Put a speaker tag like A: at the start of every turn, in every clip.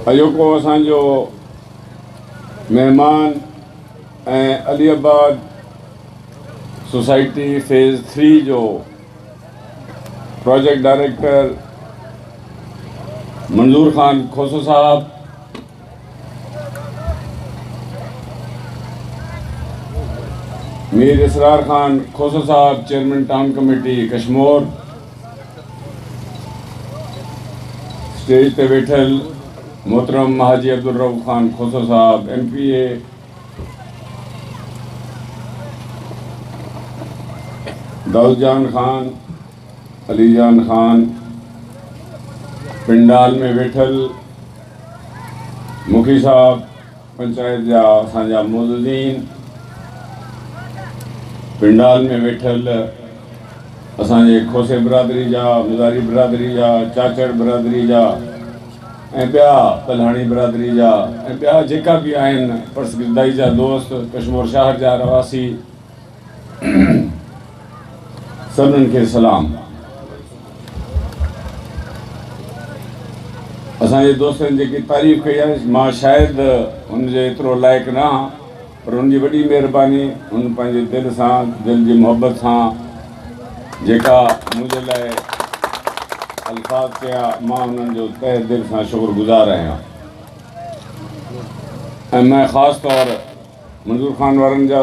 A: अयोको असांजो मेहमान ऐं अलीआबाद सोसाइटी फेज़ 3 जो प्रोजेक्ट डायरेक्टर मंजूर खान खोसो साहब, मीर इसरार खान खोसो साहब, chairman town committee Kashmore, stage पे वेठल मोहतरम हाजी अब्दुल रऊफ खान खोसो साहब MPA, दाऊदजान खान, अलीजान खान, पिंडाल में वेठल मुखी साहब, पंचायत जा असांजा मौजूदीन, पिंडाल में वेठल असांजे खोसे बिरादरी जा, मुज़ारी बिरादरी जा, चाचड़ बिरादरी जा ऐं ॿिया पल्हाणी बिरादरी जा ऐं ॿिया जेका बि आहिनि पर्सगिरदाई जा दोस्त, कश्मोर शहर जा रवासी, सभिनीनि खे सलाम। असांजे दोस्तनि जेकी तारीफ़ कई आहे, मां शायदि हुनजे एतिरो लाइक़ु न आहियां, पर हुनजी वॾी महिरबानी, हुन पंहिंजे दिलि सां, दिलि जी मोहबत सां जेका मुंहिंजे लाइ अल्फाज़ कया, मां हुननि जो तहे दिलि सां शुक्रगुज़ार आहियां। ऐं मैं ख़ासि तौर मंजूर खान वारनि जा,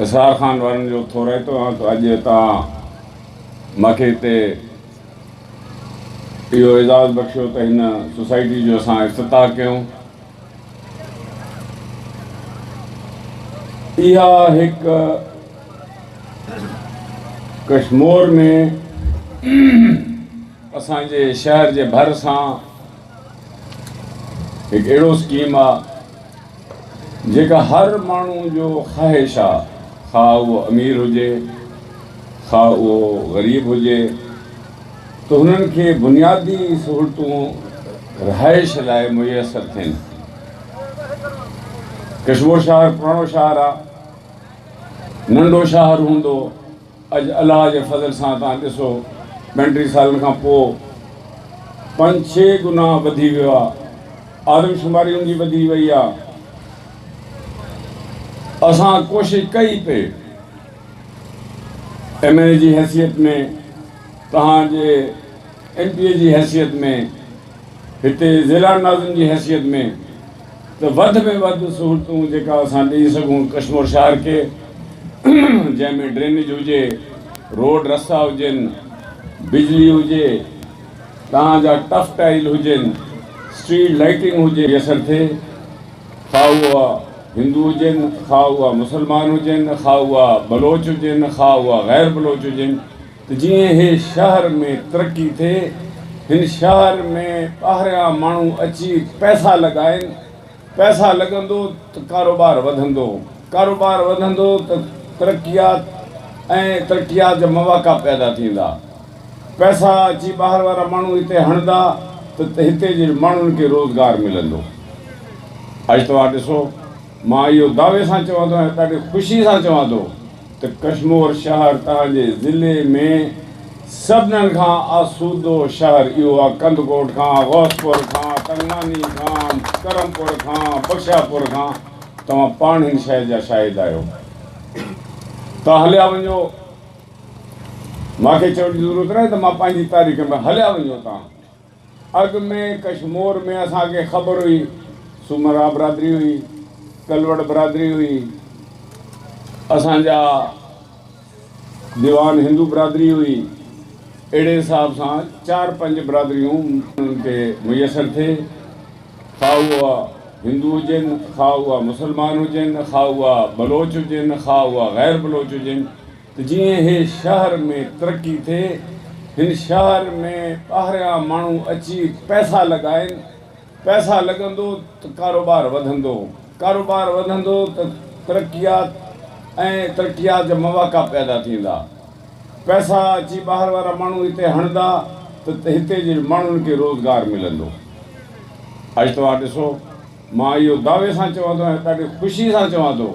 A: इसरार खान वारनि जो थो रहतो आहियां त अॼु तव्हां मूंखे हिते इहो एज़ाज़ बख़्शियो त हिन सोसाइटी जो असां इफ़्तिताह कयूं। इहा हिकु कश्मोर में असांजे शहर जे भर सां हिकु अहिड़ो स्कीम आहे जेका हर माण्हू जो ख़्वाहिश आहे, ख़्वाह उहो अमीर हुजे, ख़्वाह उहो ग़रीब हुजे, त हुननि खे बुनियादी सहूलियतूं रहाइश लाइ मुयसरु थियनि। कश्मोर शहर पुराणो शहर आहे, नंढो शहर हूंदो, अॼु अलाह जे फज़ल सां तव्हां ॾिसो 35 सालनि खां पोइ 5-6 गुना वधी वियो आहे, आदमशुमारी हुनजी वधी वई आहे। असां कोशिशि कई पे MLA जी हैसियत में, तव्हांजे MPA जी हैसियत में, हिते ज़िला नाज़िम जी हैसियत में, त वधि में वधि सहूलियतूं जेका असां ॾेई सघूं कश्मोर शहर खे, जंहिंमें ड्रेनेज हुजे, रोड रस्ता हुजनि, बिजली हुजे, तव्हांजा टफ टाइल हुजनि, स्ट्रीट लाइटिंग हुजे, मुयसरु थिए। ख़्वाह उहा हिंदू हुजनि, ख़्वाह उहा मुस्लमान हुजनि, ख़्वाह उहा बलोच हुजनि, ख़्वाह उहा गैर बलोच हुजनि, त जीअं हे शहर में तरक़ी थिए, हिन शहर में ॿाहिरियां माण्हू अची पैसा लॻाइनि, पैसा लॻंदो त कारोबार वधंदो, कारोबार वधंदो त तरक़ियात ऐं तरक़ियात जा मौक़ा पैदा थींदा, पैसा अची ॿाहिरि वारा माण्हू हिते हणंदा त हिते जे माण्हुनि खे रोज़गार मिलंदो। अॼु तव्हां ॾिसो, मां इहो दावे सां चवां थो ऐं ॾाढी ख़ुशी सां चवां थो त कश्मोर शहर तव्हांजे ज़िले में सभिनीनि खां आसूदो शहर इहो आहे। कंदकोट खां, गौसपुर खां, तंगनानी खां, करमपुर खां, बख्शापुर खां, तव्हां पाण हिन शहर जा शाहिद आहियो। तव्हां हलिया वञो, मूंखे चवण जी ज़रूरत न आहे त मां पंहिंजी तारीख़ में, हलिया वञो तव्हां। अॻु में कश्मोर में असांखे ख़बर हुई, सुमरा बिरादरी हुई, कलवड़ बिरादरी हुई, असांजा दीवान हिंदू बिरादरी हुई, अहिड़े हिसाब सां 4-5 बिरादरियूं उन्हनि खे मुयसरु थिए। ख़्वाह उहा हिंदू हुजनि, ख़्वाह उहा मुस्लमान हुजनि, ख़्वाह उहा बलोच हुजनि, ख़्वाह उहा गैर बलोच हुजनि, त जीअं हे शहर में तरक़ी थिए, हिन शहर में ॿाहिरियां माण्हू अची पैसा लॻाइनि, पैसा लॻंदो त कारोबार वधंदो, कारोबार वधंदो त तरक़ियात ऐं तरक़ियात जा मौक़ा पैदा थींदा, पैसा अची ॿाहिरि वारा माण्हू हिते हणंदा त हिते जे माण्हुनि खे रोज़गार मिलंदो। अॼु तव्हां ॾिसो, मां इहो दावे सां चवां थो ऐं ॾाढी ख़ुशी सां चवां थो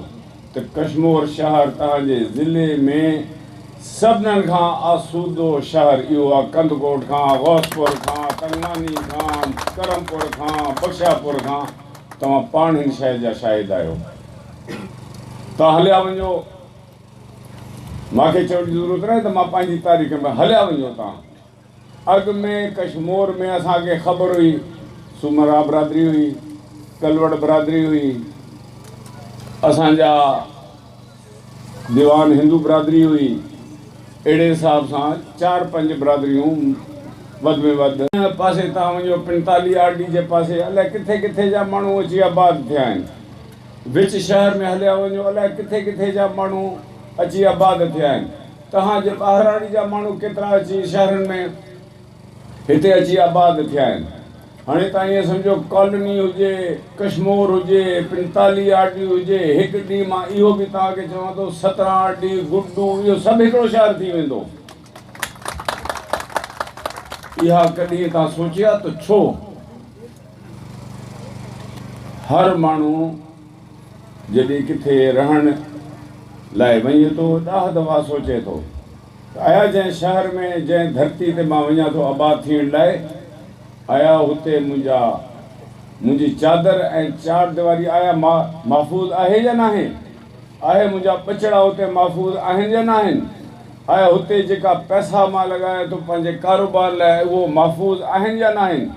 A: त कश्मोर शहर तव्हांजे ज़िले में सभिनीनि खां आसूदो शहर इहो आहे। कंदकोट खां, गौसपुर खां, तंगनानी खां, करमपुर खां बख्शियापुर खां तव्हां पाण हिन शइ जा शाहिद आहियो। तव्हां हलिया वञो, मूंखे चवण जी ज़रूरत न आहे त मां पंहिंजी तारीख़ में हलिया वञो। तव्हां अॻु में कश्मीर में असांखे ख़बर हुई, सुमरा बिरादरी हुई, कलवड़ बिरादरी हुई, असांजा दीवान हिंदू बिरादरी हुई। अहिड़े हिसाब सां 4-5 बिरादरियूं वधि में वधि पासे तव्हां वञो 45 आरडी जे पासे अलाए किथे किथे जा माण्हू अची आबाद थिया आहिनि। विच शहर में हलिया वञो, अलाए किथे किथे जा माण्हू अची आबाद थिया आहिनि। तव्हांजे ॿाहिराणी जा माण्हू केतिरा अची शहरनि में हिते अची आबाद थिया आहिनि। हाणे तव्हां ईअं सम्झो कॉलोनी हुजे, कश्मीर हुजे, 45 आरडी हुजे, हिकु ॾींहुं मां इहो बि तव्हांखे चवां थो 17 आरडी गुड्डू इहो सभु हिकिड़ो शहर थी वेंदो। इहा कॾहिं तव्हां सोचिया त छो? हर माण्हू जॾहिं किथे रहण लाइ वञे थो 10 दफ़ा सोचे थो त आया जंहिं शहर में जंहिं धरती ते मां वञा थो आबाद थियण लाइ, आया हुते मुंहिंजी चादर ऐं 4 दीवारी आया महफ़ूज़ आहे या न आहे? आहे मुंहिंजा ॿचिड़ा हुते महफ़ूज़ आहिनि या न आहिनि? आया हुते जेका पैसा मां लॻायां थो पंहिंजे कारोबार लाइ उहो महफ़ूज़ आहिनि या न आहिनि?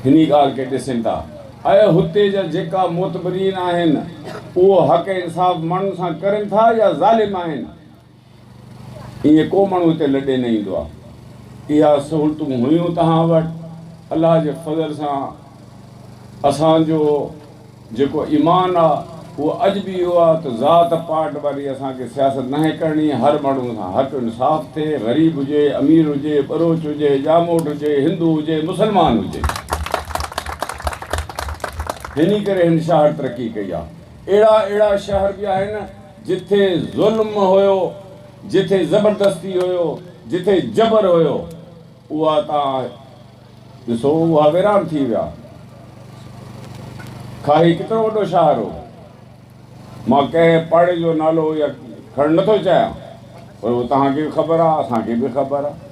A: हिन ॻाल्हि खे ॾिसनि था। आया हुते जा जेका मोतबरीन आहिनि उहो हक़ इंसाफ़ माण्हुनि सां करनि था या ज़ालिम आहिनि? ईअं को माण्हू हिते लॾे न ईंदो आहे। इहा सहूलियतूं हुयूं तव्हां वटि। अलाह जे फज़ल सां असांजो जेको ईमान आहे उहो अॼु बि इहो आहे त ज़ात पात वारी असांखे सियासत नाहे करणी। हर माण्हू सां हक़ इंसाफ़ थिए, ग़रीब हुजे, अमीर हुजे, बरोच हुजे, जामोट हुजे, हिंदू हुजे, मुस्लमान हुजे। हिन करे हिन शहर तरक़ी कई आहे। अहिड़ा शहर बि आहिनि जिथे ज़ुल्म हुयो, जिथे ज़बरदस्ती हुयो, जिथे जबर हुयो, उहा तव्हां ॾिसो उहा वीरान थी विया। खाई केतिरो वॾो शहर हो। मां कंहिं पाड़े जो नालो या खणणु नथो चाहियां, पर उहो तव्हांखे बि ख़बर आहे, असांखे बि ख़बर आहे।